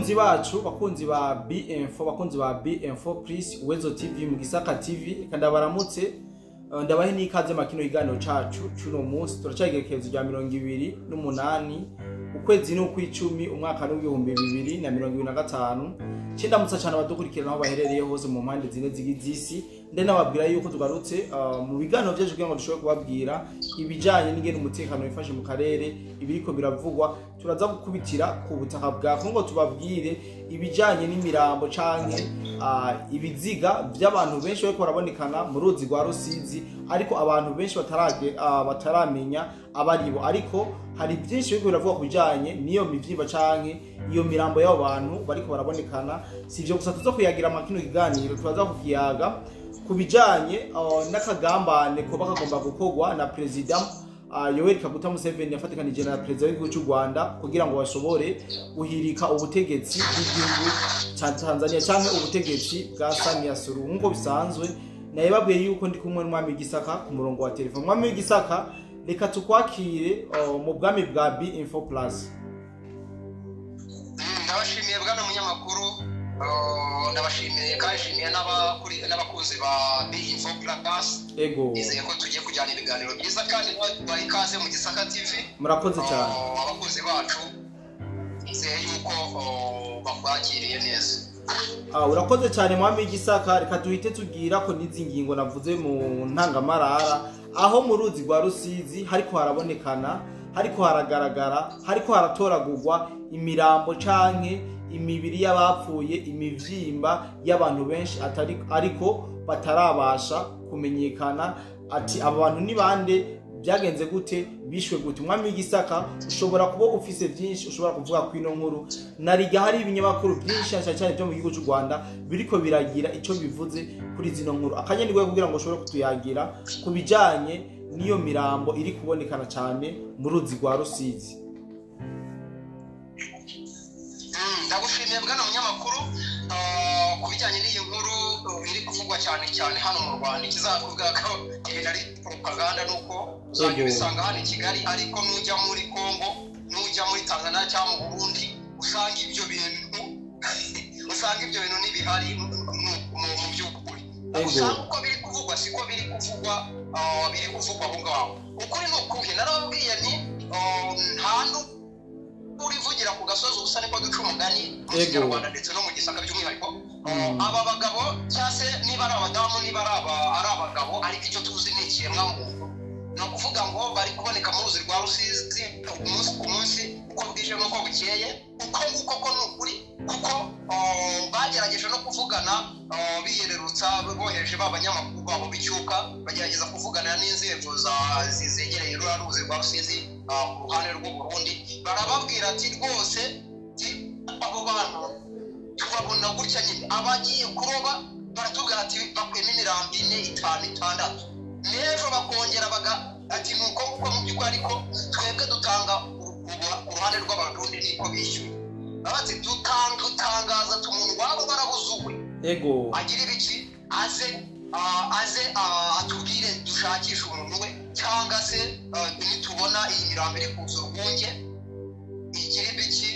bakunzi bacu bakunzi ba B-Info bakunzi ba B-Info Plus Wezo TV mu Gisaka TV kandi baramutse ndabahe nikaze makino igano cacu cuno munsi turacagerekezo rya 28 ukwezi no kw'icumi umwaka w'ibihumbi 2025 cindamutsa cyane abadukurikirana aho baherereye hose mu mpande zine z'igizisi nde nababwira yuko tugarutse mu bigano byaje kugira ngo dushobore kubabwira ibijanye n'ingene umutekano wifashe mu karere ibiriko biravugwa turaza gukubitira ku butaka bwa Kongo tubabwire ibijanye n'imirambo canke ibiziga by'abantu benshi bariko barabonekana mu ruzi rwa Rusizi ariko abantu benshi bataramenya abaribo ariko hari byinshi biriko biravuga kubijanye niyo mivyimba canke iyo mirambo y'abo bantu bariko barabonekana sivyo gusa tuzo kuyagira makino kiganiro turaza kukiyaga kubijanye n'akagambane ko bakagomba gukogwa na president Yoweri Kaguta Museveni yafatikanije na president w'igihugu cy'u Rwanda kugira ngo bashobore guhirika ubutegetsi bw'igihugu cya Tanzania canke ubutegetsi bwa Samia Suluhu nko bisanzwe naye babwiye yuko ndi kumwe n'umwami Gisaka ku murongo wa telefone umwami Gisaka reka tukwakire mu bwami bwa B-Info Plus. Ndabashimiye bwana munyamakuru ndabashimiye kashimiye n'abakunzi ba B-Info Plus. Ego izeye ko tugiye kujyana ibiganiro byiza kandi bayikaze mu Gisaka TV. Murakoze cyane abakunzi bacu izeye yuko bakwakiriye neza. Urakoze cyane mwami Gisaka reka duhite tugira ko nizi ngingo navuze mu ntangamarara aho mu ruzi rwa Rusizi hariko harabonekana hariko haragaragara hariko haratoragurwa imirambo canke imibiri y'abapfuye imivyimba y'abantu benshi ariko batarabasha kumenyekana ati aba bantu ni bande byagenze gute bishwe gute umwami Gisaka ushobora kuba ufise byinshi ushobora kuvuga kwino nkuru nariga hari ibinyamakuru byinshi cyane byo mu gihugu cy'u Rwanda biriko biragira ico bivuze kuri zino nkuru akanyenirwe kugira ngo ushobore kutuyagira kubijanye niyo mirambo iri kubonekana cyane mu ruzi rwa Rusizi. Ndagushimiye bwana munyamakuru kubijyanye n'iyi nkuru iri kuvugwa cyane hano mu Rwanda kizakuvuga ko ari propaganda nuko uzajya bisanga hano i Kigali ariko nujya muri Kongo nujya muri Tanzania cyangwa mu Burundi usanga ibyo bintu n'ibihari mu by'ukuri usanga uko biri kuvugwa siko biri kuvugwa aho ngaho ukuri nukuhe narababwiye ni ntandu urivugira ku gasozi ubusa niko duca umugani mu Kinyarwanda ndetse no mu Gisaka by'umwihariko aba bagabo cyase niba ari abadamu niba ari abagabo ariko icyo tuzi ni ikiremwa muntu no kuvuga ngo bari kuboneka mu ruzi rwa Rusizi umunsi ku munsi uko bwije n'uko bukeye uko ko nukuri kuko bagerageje no kuvugana biyererutsa bohereje babanyamakuru babo bicyuka bagerageza kuvugana n'inzego zizegereye ruzi rwa Rusizi ku ruhande rw'u Burundi barababwira ati rwose abo bantu tubabona gutya nyine abagiye kuroba baratubwira ati bakwema imirambo 4-5-6 n'ejo bakongera ati nuko mu by'ukuri ariko twebwe dutanga uruhande rw'abarundi niko bishyuye bati dutangaza tumuntu wabo barabuzuwe ego agira ibiki aze atubwire dushakisha umuntu we cyangwa se nitubona iyi mirambo iri kuza urwunge igira ibiki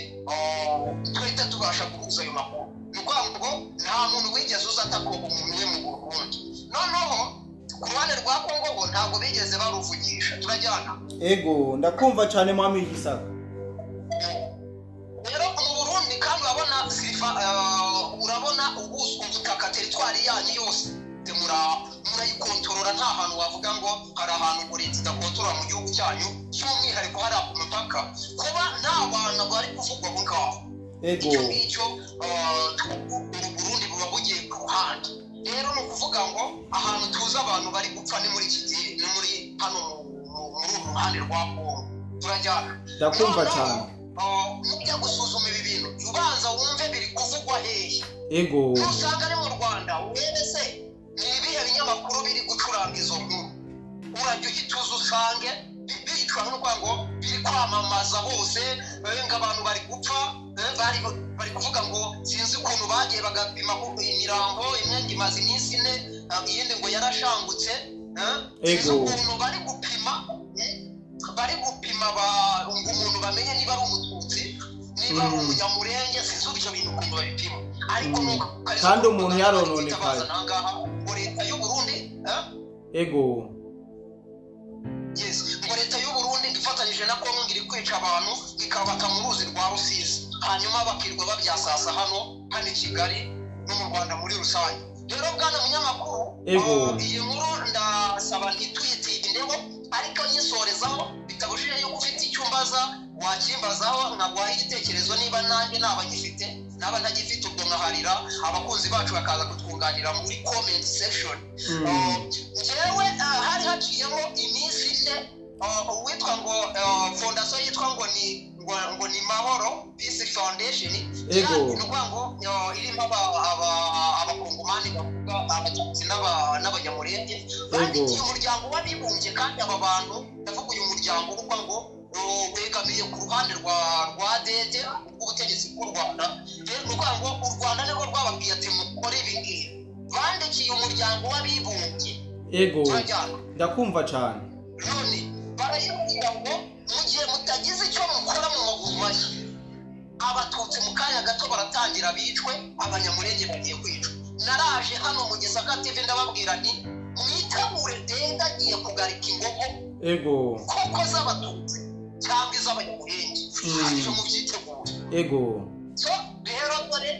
twahita tubasha guhuza ayo makuru ni ukuvuga ngo nta muntu wigeze uza atakoba umuntu we mu Burundi noneho ku ruhande rwa Kongo ngo ntabwo bigeze baruvugisha turajyana ego ndakumva cyane mwami Gisaka rero mu Burundi kandi urabona ubutaka teritwari yanyu yose murayikontorora nta hantu wavuga ngo hari ahantu Burundi idakontorora mu gihugu cyanyu cy'umwihariko hari ku mupaka kuba nta bantu bari kuvugwa aho ngaho icyo ngicyo Burundi buba bugiye ku ruhande rero ni ukuvuga ngo ahantu tuzi abantu bari gupfa ni muri iki gihe ni muri hano muri uru ruhande rwa Kongo turajyana ndakumva cyane mujya gusuzuma ibi bintu ubanza wumve biri kuvugwa hehe ego usanga ari mu Rwanda wene se ni ibihe binyamakuru biri gucuranga izo nkuru urajya uhituza usange bicwa n'uko ngo biri kwamamaza hose ngo abantu bari gupfa bari kuvuga ngo sinzi ukuntu bagiye bagapima imirambo imwe imaze iminsi 4 iyindi ngo yarashangutse sinzi ukuntu bari gupima ngo umuntu bamenye niba ari umututsi niba ari umunyamurenge sinzi ibyo bintu ukuntu babipima ariko kandi umuntu yarononekaye ngo leta y'u Burundi ego yes ngo leta y'u Burundi ifatanyije na Kongo ngiri kwica abantu ikabata mu ruzi rwa Rusizi hanyuma bakirwa babyasasa hano i Kigali no mu Rwanda muri rusange rero bwana munyamakuru iyi nkuru ndasaba ntitwitindeho ariko nyisorezaho bitabushije yuko ufite icyo mbaza wakimbazaho nkagwaho igitekerezo niba nanjye naba ngifite naba ntagifite ubwo nkaharira abakunzi bacu bakaza kutwunganira muri comment section njyewe hari haciyemo iminsi ine witwa ngo fondation yitwa ngo ni Mahoro Peace Foundation nukuvuga ngo irimo abakongomani bavuga abatutsi n'abanyamurenge bandikiye umuryango w'abibumbye kandi aba bantu ndavuga uyu muryango uvuga ngo wegamiye ku ruhande rwa dede ubw'ubutegetsi bw'u Rwanda nukuvuga ngo u Rwanda nirwo rwababwiye ati mukore ibi ngibi bandikiye umuryango w'abibumbye ego ndakumva cyane none barayibwira ngo mu gihe mutagize icyo mukora mu maguru mashya abatutsi mu kanya gato baratangira bicwe abanyamurenge bagiye kwicwa naraje hano mu Gisaka TV ndababwira nti mwitegure denda agiye kugarika ingogo ego koko z'abatutsi cyangwa iz'abanyamurenge ariko mu byitegure ego so rero dore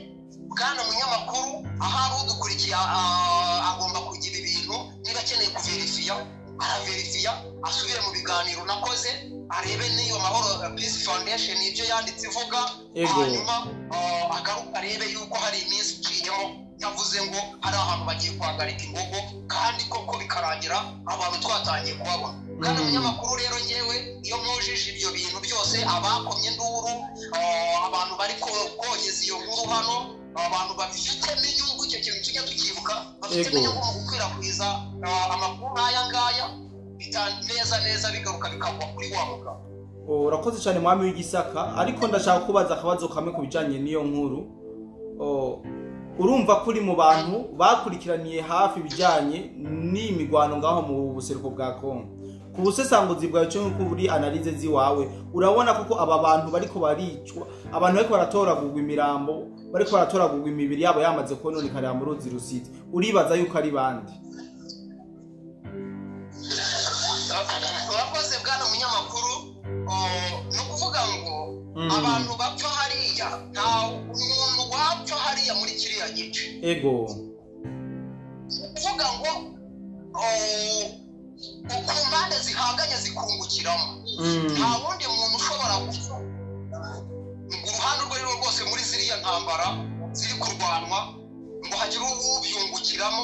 bwana munyamakuru ahari udukurikiye agomba kugira ibintu niba akeneye kuverifiya araverifiya asubire mu biganiro nakoze arebe niyo Mahoro Peace Foundation ibyo yanditse ivuga hanyuma agaruka arebe yuko hari iminsi iciyemo yavuze ngo hari ahantu bagiye kuhagarika ingogo kandi koko bikarangira abantu twatangiye kubabona kandi umunyamakuru rero ngewe iyo mwujije ibyo bintu byose abakomye induru abantu bari kogeza iyo nkuru hano abantu bafitemo inyungu icyo kintu tujya tukibuka bafitemo inyungu mu gukwirakwiza amakuru nk'aya ngaya neza bigaruka bikagwa kuri wa mugabo urakoze cyane mwami w'Igisaka ariko ndashaka kubaza akabazo kamwe ku bijyanye n'iyo nkuru urumva kuri mu bantu bakurikiraniye hafi ibijyanye n'imigwano ngaho mu buseruko bwa Kongo ku busesanguzi bwawe cyo nk'uko buri analize ziwawe urabona kuko aba bantu bariko baricwa abantu bariko baratoragurwa imirambo bariko baratoragurwa imibiri yabo yamaze kononekara mu ruzi Rusizi uribaza yuko ari bandi urakoze bwana munyamakuru no kuvuga ngo abantu bapfa hariya nta umuntu wapfa hariya muri kiriya gice ego kuvuga ngo ku mpande zihanganye zikungukiramo nta wundi muntu ushobora gupfa uruhande urwo ari rwo rwose muri ziriya ntambara ziri kurwanwa ngo hagire ubyungukiramo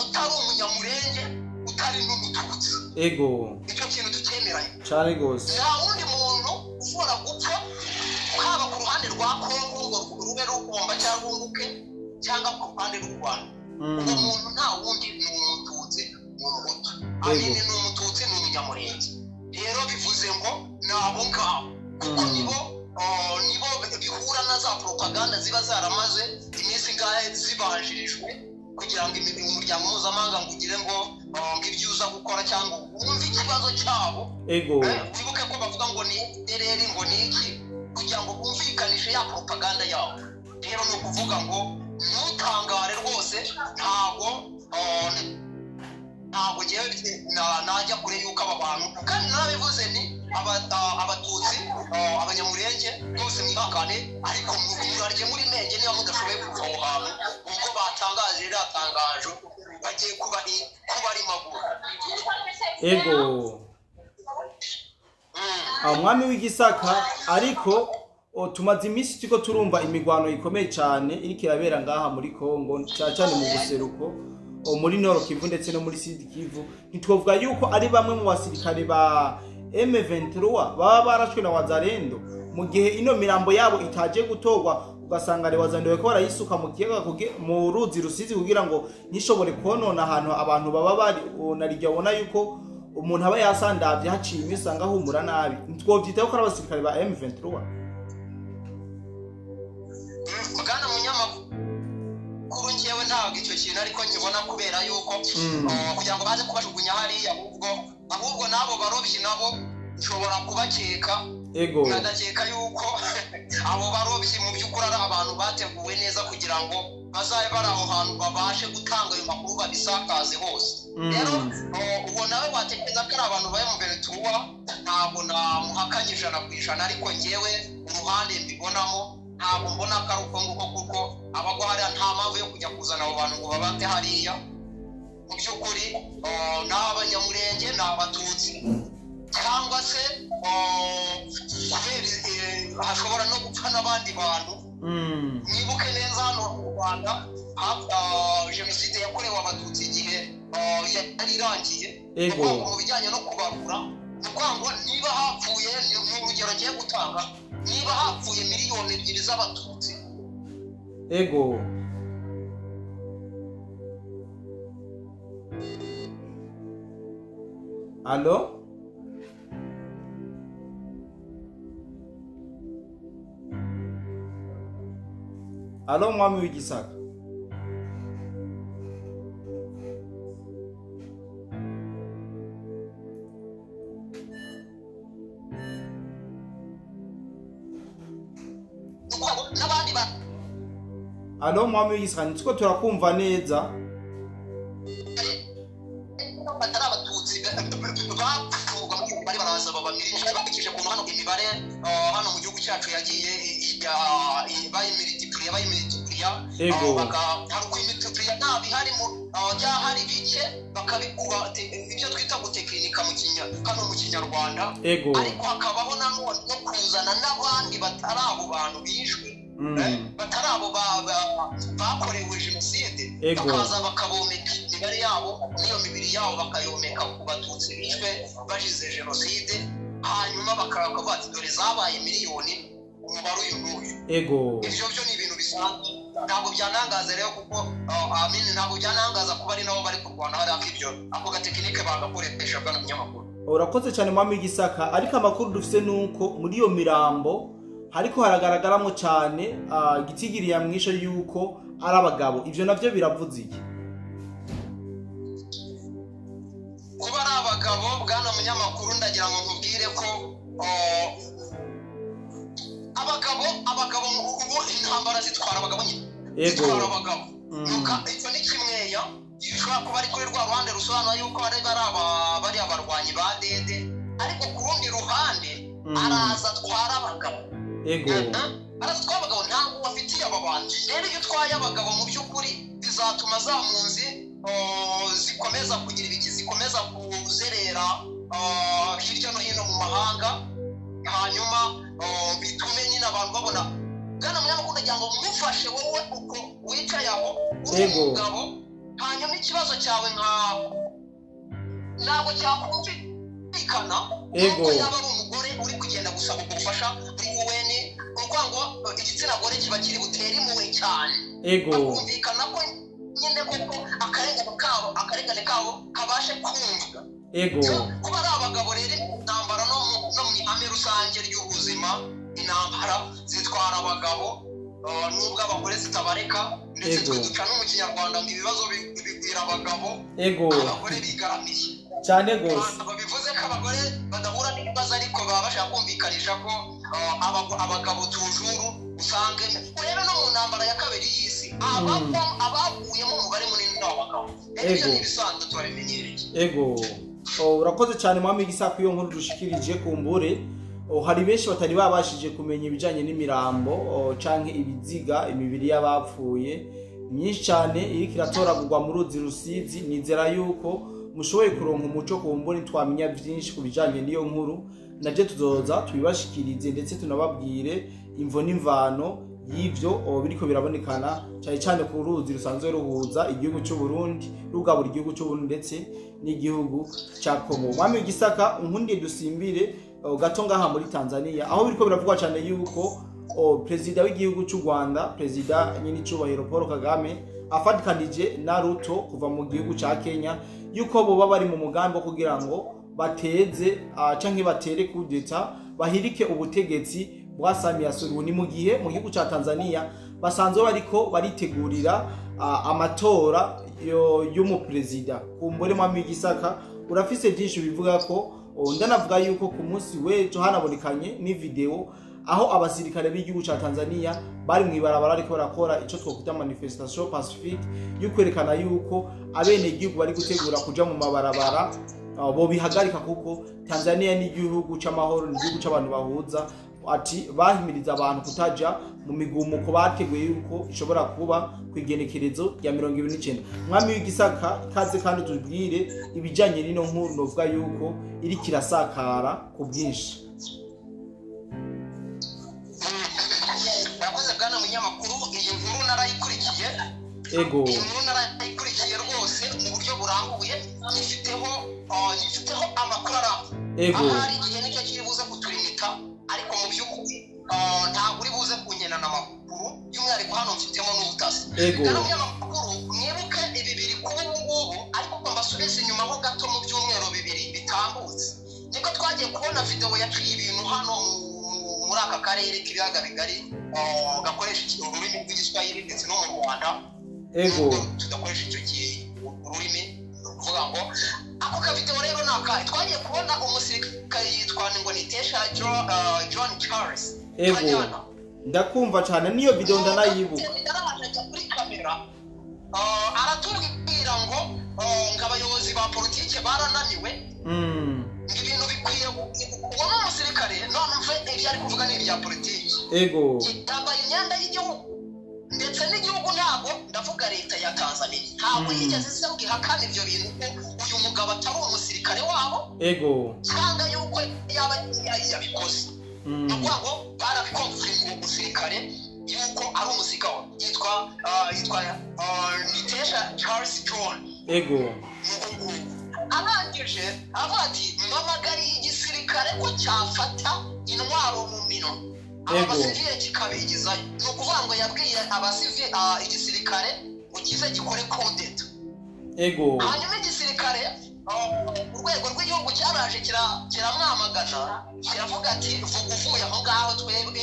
utari umunyamurenge utari n'umututsi ego icyo kintu tukemeranye cyane rwose nta wundi muntu ushobora gupfa haba ku ruhande rwa Kongo ngo rube rukomba cyangwa unguke cyangwa ku ruhande rw'u Rwanda uwo muntu nta wundi ni umututsi ni umuhutu ahanini ni umututsi ni umunyamurenge rero bivuze ngo ni abo ngabo kuko nibo bihura na za propaganda ziba zaramaze iminsi ngahe zibanjirijwe kugira ngo umuryango mpuzamahanga ngo ugire ngo ibyo uza gukora cyangwa wumve ikibazo cyabo wibuke ko bavuga ngo ni ereri ngo ni iki kugira ngo bumvikanishe ya propaganda yabo rero ni ukuvuga ngo ntutangare rwose ntabwo ngewe najya kure yuko aba bantu kandi narabivuze ni abatutsi abanyamurenge bose mwihangane ariko murarye muri menge niba mudashoboye kuva aho hantu ubwo batangaje ririya tangajo bagiye kuba ari maguru ego umwami w'Igisaka ariko tumaze iminsi turiko turumva imigwano ikomeye cyane iriko irabera ngaha muri Kongo cyane mu buseruko muri Nord Kivu ndetse no muri Sud Kivu ntitwovuga yuko ari bamwe mu basirikare ba M23 baba barashwe na wazalendo mu gihe ino mirambo yabo itaje gutorwa ugasanga wazandowe ko barayisuka mu kiyaga mu ruzi Rusizi kugira ngo nishobore konona ahantu abantu baba bari narijya ubona yuko umuntu aba yasandavye haciye imisanga humura nabi ntitwovyitaho ko ari abasirikare ba M23 mugana munyamakuru ngewe ntabwo icyo kintu ariko nkibona kubera yuko kugira ngo baze kubajugunya hariya ahubwo nabo barobyi nabo nshobora kubakeka ego ndakeka yuko abo barobyi mu by'ukuri ari abantu bateguwe neza kugira ngo bazabe bari aho hantu babashe gutanga ayo makuru babisakaze hose rero uwo nawe watekereza ko ari abantu bari mu mbere tuwa ntabwo namuhakanye 100% ariko ngewe uruhande mbibonamo ntabwo mbona ko ari uko nguko kuko abagwa hariya nta mpamvu yo kujya kuzana abo bantu ngo babate hariya mu by'ukuri n'abanyamurenge n'abatutsi cyangwa se hashobora no gupfa n'abandi bantu mwibuke neza hano mu Rwanda jenoside yakorewe abatutsi igihe yari irangiye mu bijyanye no kubarura ngo niba hapfuye urugero ngiye gutanga niba hapfuye miliyoni 2 z'abatutsi ego Allo Allo mwami w'igisaka Allo mwami w'igisaka nitwo turakumva neza babikije ku hano imibare hano mu gihugu cyacu yagiye bayimultiplier hari kwimultiplier nabi harimo hari bike bakabikuba ibyo twita gutekinika mu Kinyarwanda ariko hakabaho nanone no kuzana n'abandi batari abo bantu bishwe batari abo bakorewe jenoside bakaza bakabomeka imibare yabo n'iyo mibiri yabo bakayomeka ku batutsi bishwe bajize jenoside hanyuma bakavuga ati dore zabaye miliyoni umubare uyu n'uyu ivyo byo ni ibintu bisanzwe ntabwo byanangaza rero kuko ntabwo byanangaza kuba ari nabo bari kurwana hari akibyo ako gatekinike bagakoresha bwa n'umunyamakuru urakoze cyane mwami w'igisaka ariko amakuru dufite nuko muri iyo mirambo hariko haragaragaramo cyane gitigiriya mwisho yuko ari abagabo ivyo navyo biravuze iki kuba ari abagabo bwana munyamakuru ndagira ngo nkubwire ko abagabo ubu intambara zitwara abagabo nyine zitwara abagabo nuka icyo ni kimweya bishobora kuba ari kuri rwa ruhande rusobanura yuko bari abarwanyi ba dede ariko ku rundi ruhande araza atwara abagabo araza atwara abagabo ntabwo bafitiye aba bantu rero iyo utwaye abagabo mu by'ukuri bizatuma za mpunzi zikomeza kugira ibiki zikomeza kuzerera hirya no hino mu mahanga hanyuma bitume nyine abantu babona bwana munyamakuru ndagira ngo mufashe wowe uko wicaye aho uri umugabo hanyuma ikibazo cyawe ntabwo cyakumvikana nuko yaba ari umugore uri kugenda gusaba ubufasha kuri wowe ni kuko ngo igitsina gore kiba kiri butere impuhwe cyane bakumvikana ko nyine kuko akarengane kabo kabashe kumvwa kuba ari abagabo rero intambara no mu ihame rusange ry'ubuzima intambara zitwara abagabo nubwo abagore zitabareka ndetse twe duca no mu Kinyarwanda ngo ibibazo bigwira abagabo abagore bigaramiye cyane gose bivuze ko abagore badahura n'ibibazo ariko baba bashaka kumvikanisha ko abagabo tujuru usange urebe no mu ntambara ya kabiri y'isi abavuyemo umubare munini w'abagabo ibyo ni ibisanzwe turabimenyereye urakoze cyane mwami w'igisaka iyo nkuru dushikirije kumbure hari benshi batari babashije kumenya ibijanye n'imirambo canke ibiziga imibiri y'abapfuye myinshi cyane iriko iratoragurwa mu rusizi nizera yuko mushoboye kuronka umuco kumbure twamenya byinshi ku bijanye n'iyo nkuru nabyo tuzoza tubibashikirize ndetse tunababwire imvo n'imvano y'ivyo biriko birabonekana cyane cyane ku ruzi rusanzwe ruhuza igihugu cy'u Burundi rugabura igihugu cy'u Burundi ndetse n'igihugu ca Kongo mwami w'igisaka unkundiye dusimbire gato ngaha muri Tanzania aho biriko biravugwa cyane yuko president w'igihugu cy'u Rwanda president nyine cyubahiro Paul Kagame afatikanije na Ruto kuva mu gihugu ca Kenya yuko bo bari mu mugambi wo kugira ngo bateze canke batere kudeta bahirike ubutegetsi bwa Samia Suluhu ni mu gihe mu gihugu ca Tanzania basanzwe bariko baritegurira amatora y'umupresident kumbore mwami w'igisaka urafise byinshi bivuga ko ndanavuga yuko ku munsi w'ejo hanabonekanye ni video aho abasirikare b'igihugu ca Tanzania bari mwibarabara ariko barakora ico twokuta manifestation pacifique y'ukwerekana yuko abene igihugu bari gutegura kuja mu mabarabara bo bihagarika kuko Tanzania ni igihugu c'amahoro, ni igihugu c'abantu bahuza. Ati bahimiriza abantu kutaja mu migumuko bateguye yuko ishobora kuba kwigenekerezo ya 29. Mwami w'igisaka kaze kandi tubwire ibijanye n'ino nkuru novuga yuko iri kirasakara ku bwinshi. Yakoze bwana munyamakuru, iyi nkuru narayikurikiye. Ego. Iyi nkuru narayikurikiye rwose mu buryo burambuye, ifiteho amakuru arambuye. Ego. Ahari igihe nicyo kiri buze kuturimika, ariko mu by'ukuri ntabwo uri buze kunyena n'amakuru by'umwihariko hano mfitemo n'ubutasi. Kandi munyamakuru mwibuke ibi biri kuba ubu ngubu, ariko mbasubize inyuma ho gato mu byumweru bibiri bitambutse. Niko twagiye kubona video yaciye ibintu hano muri aka karere k'ibiyaga bigari gakoresha ururimi rw'igiswahili ndetse no mu Rwanda. Ego. Tudakoresha icyo ururimi kuvuga ngo ako ka video rero nakaye twagiye kubona umusirikare yitwa ngo ni Tesha John Charles. Ego. Ndakumva cyane niyo video ndanayibuka. Ndaraje kuri kamera aratubwira ngo abayobozi ba politike barananiwe. Ibintu bikwiye kubona umusirikare none mve ibyo ari kuvuga ni ibya politike. Ego. Yambaye imyenda y'igihugu ndetse n'igihugu ntabwo ndavuga leta ya Tanzania ntabwo yigeze isabwa hakana ibyo bintu ko uyu mugabo atari umusirikare wabo. Ego. Cyangwa yuko yaba yabikoze. Nubwo barabikonfirm ngo umusirikare yuko ari umusirikare yitwa Tesha Charles John. Ego. Abangije abati mamagari igisirikare ko cyafata intwaro mu mino. Abasivile kikabigiza no kuvuga ngo yabwiye abasivile igisirikare ukize gikore kodeta. Ego. Hanyuma igisirikare urwego rw'igihugu cyaraje kiramwamagana kiravuga ati vuga uvuye aho ngaho twebwe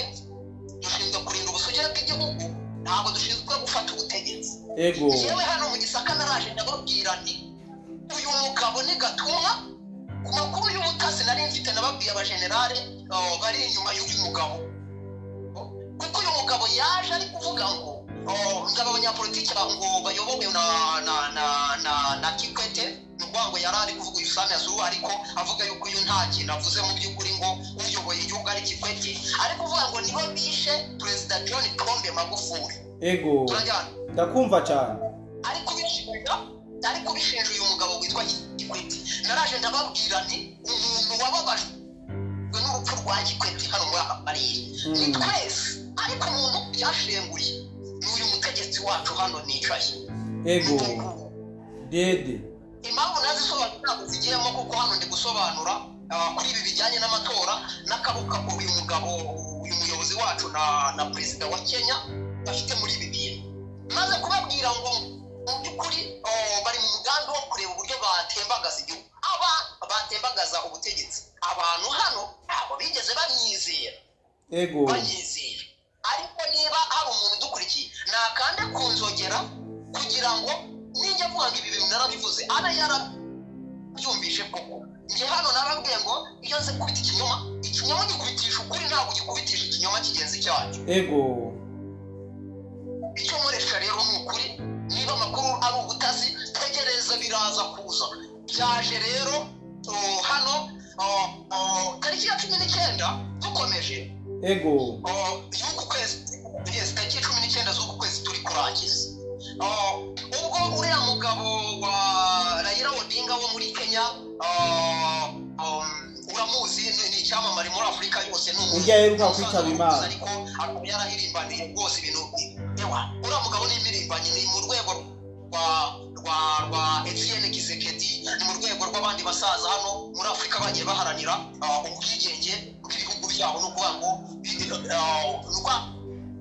dushinzwe kurinda ubusugire bw'igihugu ntabwo dushinzwe gufata ubutegetsi. Ego. Yewe hano mu Gisaka naraje ndababwira nti uyu mugabo ni gatumwa ku makuru y'ubutasi nari mfite nababwiye abajenerale bari inyuma y'uyu mugabo, kuko uyu mugabo yaje ari kuvuga ngo abanyapolitiki ngo bayobowe na Kikwete. Ngo yari ari kuvuga uyu Samia Suluhu ariko avuga yuko uyu nta kintu avuze mu by'ukuri ngo uyoboye igihugu ari Kikwete, ari kuvuga ngo nibo bishe Perezida John Pombe Magufuli. Ego. Ndakumva cyane. Ariko bishinja uyu mugabo witwa Kikwete. Naraje ndababwira nti umuntu wababajwe n'urupfu rwa Kikwete hano muri Amerika ni twese, ariko umuntu byashenguriye ni uyu mutegetsi wacu hano nicaye. Ego. Dede. Impamvu nazisobanura ntabwo zigiyemo kuko hano ndi gusobanura kuri ibi bijyanye n'amatora n'akabuka ko uyu mugabo uyu muyobozi wacu na perezida wa Kenya bafite muri ibi bintu. Maze kubabwira ngo mu by'ukuri bari mu mugambi wo kureba uburyo batembagaza igihugu, batembagaza ubutegetsi. Abantu hano ntabwo bigeze bamyizera. Ego. Banyizera. Ariko niba hari umuntu udukurikiye nakande kunzogera kugira ngo ninjya kuvuga ibi bintu narabivuze ana yarabyumvishe koko. Nje hano narabwiye ngo iyo nze kubita ikinyoma gikubitisha ukuri ntabwo gikubitisha ikinyoma kigenzi cyacu. Ego. Icyo muresha rero ni ukuri, niba amakuru ari ubutasi tegereza biraza kuza. Byaje rero hano tariki ya 19 dukomeje. Ego. Y'uku kwezi tariki 19 z'uku kwezi turi kurangiza. Ubwo uriya mugabo wa Raila Odinga wo muri Kenya uramuzi ni icyamamare muri Afurika yose n'umuntu uyaheruka kwitaba Imana, ariko yarahirimbaniye rwose ibintu ewa uriya mugabo n'imirimbanye ni mu rwego rwa Etienne Kisekedi, ni mu rwego rw'abandi basaza hano muri Afurika bagiye baharanira ubwigenge bw'ibihugu byabo no kuvuga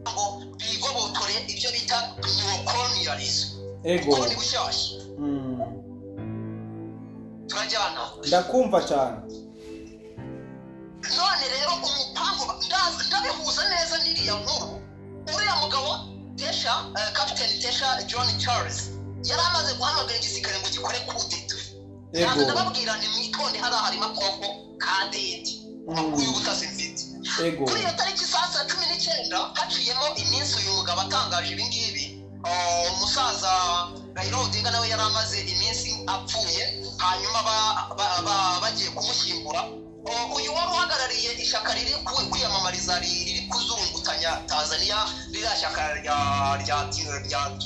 ngo bigobotore ibyo bita neocolonialism. Ego. Ni bushyashya. Turajyana. Ndakumva cyane. None rero umupango ndabihuza neza n'iriya nkuru. Uriya mugabo Captain Tesha John Charles yari amaze guhamagara igisirikare ngo gikore kudeta. Ntabwo ndababwira ni mwitonde hari harimo koko kadeti amakuru y'ubutasi mfite kuri iyo tariki saa 19 haciyemo iminsi uyu mugabo atangaje ibi ngibi umusaza Raila Odinga nawe yari amaze iminsi apfuye hanyuma bagiye kumushyingura uyu wari uhagarariye ishyaka riri kwiyamamariza riri kuzurungutanya Tanzania ririya shyaka rya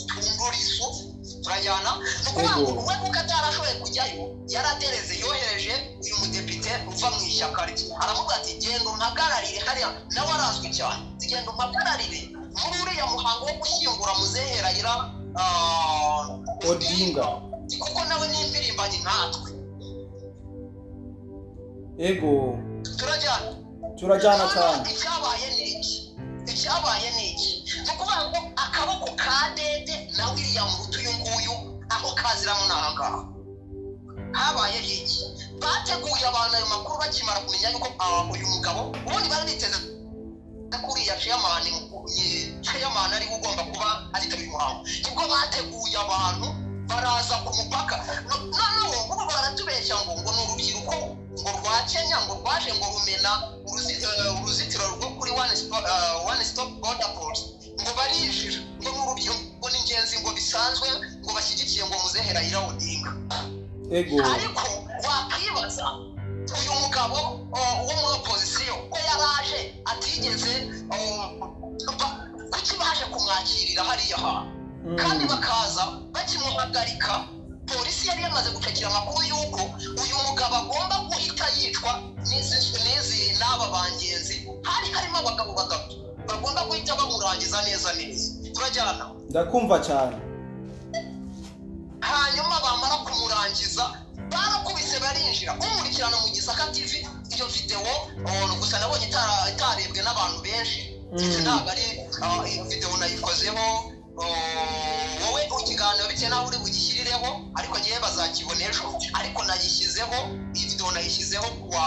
Tundurisu turajyana nuko we kuko atarashoboye kujyayo yaratereze yohereje uyu mudepite uva mu ishyaka rye aravuga ati genda umpagararire hariya nawe arazwi cyane genda umpagararire muri uriya muhango wo gushyingura muzehe Raila Odinga kuko nawe ni impirimbanyi nkatwe ego turajyana cyane icyabaye ni iki nukuvuga ngo akaboko ka Dede na William Ruto uyu nguyu aho kaziramo n'ahangaha habaye iki bateguye abantu ayo makuru bakimara kumenya yuko uyu mugabo ubundi bari biteze kuriya chairman ari ugomba kuba ari kabiri muhango nibwo bateguye abantu baraza ku mupaka noneho ubu baratubeshya ngo n'urubyiruko ngo rwa Kenya ngo rwaje ngo rumena uruzitiro rwo kuri one stop border post ngo barinjira ngo n'urubyiruko n'ingenzi ngo bisanzwe ngo bashyigikiye ngo muzehe Raila Odinga ariko wakwibaza uyu mugabo wo mu opposition ko yaraje atigeze kuki baje kumwakirira hariya kandi bakaza bakimuhagarika polisi yari yamaze gucakira amakuru yuko uyu mugabo agomba guhita yicwa n'izi n'aba bangenzi harimo abagabo batatu bagomba guhita bamurangiza neza turajyana ndakumva cyane hanyuma bamara kumurangiza barakubise barinjira umurikirana mu Gisaka TV iyo video gusa nabonye itarebwe n'abantu benshi ntabwo ari iyo video nayikozeho wowe ukiganiro bite nawe uri bugishyirireho ariko ngiye bazakibona ejo ariko nayishyizeho iyi video nayishyizeho kwa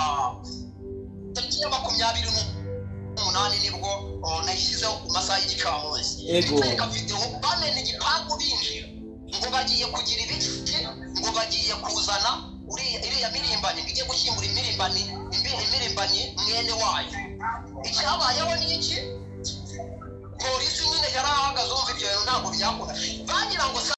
28 nibwo nayishyizeho ku masaha y'igicamunsi reka video bamene igipangu binjira ngo bagiye kugira ibiki ngo bagiye kuzana iriya mirimbani bijye gushyingura imirimbani mwene wayo icyabayeho ni iki polisi nyine yarahagaze umva ibyo bintu ntabwo byakora bagira ngo